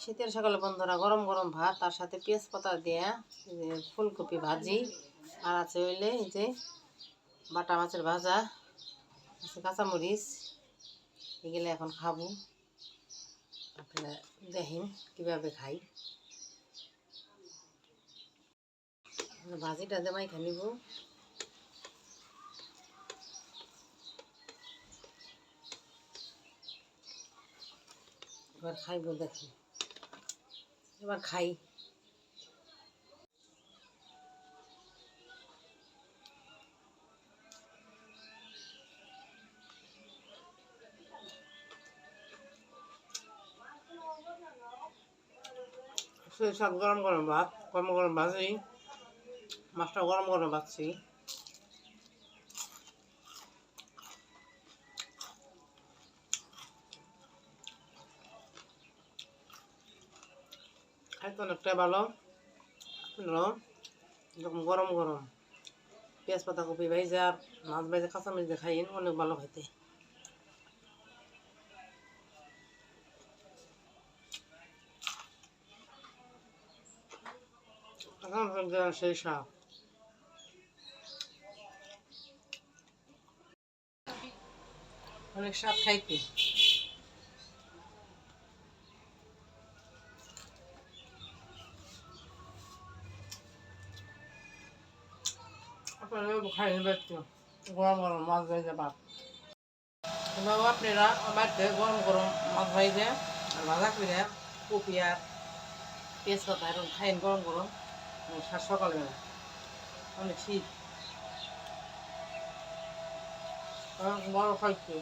শীতের সকালে বন্ধুরা গরম গরম ভাত তার সাথে পেঁয়াজ পাতা দিয়ে ফুলকপি ভাজি আর আছে হইলে এই যে বাটা মাছের ভাজা আছে কাঁচামরিচ এগুলো এখন খাবো। আপনারা দেখেন কীভাবে খাই। ভাজিটা দেমাই খা নিব। এবার খাইব দেখি, এবার খাই। সব গরম গরম ভাত, গরম গরম ভাজি, মাছটা গরম গরম ভাজছি। খাইতে অনেকটা ভালো। এরকম গরম গরম পেঁয়াজ পাতা কপি ভাইজে আর মাছ ভাইজে কাঁচামরিচ দিয়ে খাইন, অনেক ভালো খাইতে। সেই স্বাদ। অনেক স্বাদ খাইতে। আপনারা খাইনি ব্যক্তি গরম গরম মাছ ভাইজে ভাত। এভাবে আপনারা বাড়িতে গরম গরম মাছ ভাইজে আর ভাজা করে কপি আর পেঁয়াজ পাতা এরকম খাইন গরম গরম সকালবেলা। অনেক শীত বড় খাইতে।